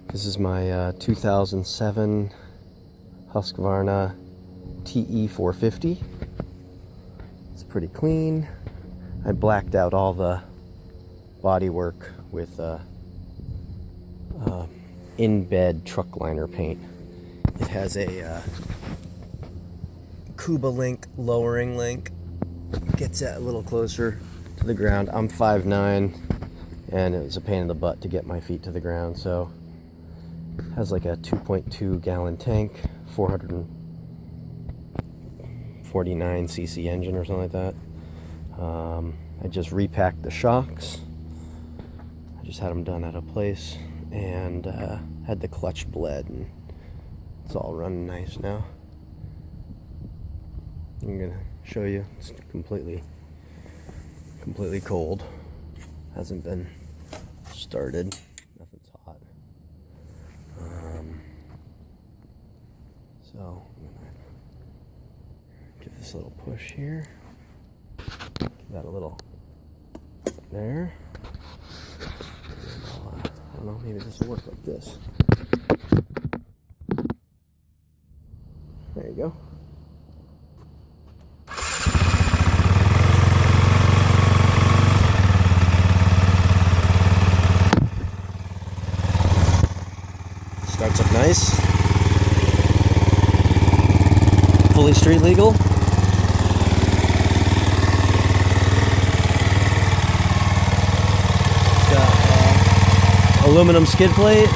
This is my 2007 Husky TE 450. It's pretty clean. I blacked out all the bodywork with in-bed truck liner paint. It has a Cuba link, lowering link. Gets that a little closer to the ground. I'm 5'9", and it was a pain in the butt to get my feet to the ground, so it has like a 2.2 gallon tank, 449 cc engine or something like that. I just repacked the shocks. I just had them done out of place, and had the clutch bled, and it's all running nice now. I'm gonna show you. It's completely cold. Hasn't been started. Nothing's hot. So I'm gonna give this a little push here. Give that a little there. And I don't know, maybe this will work like this. There you go. Starts up nice. Fully street legal. It's got aluminum skid plate.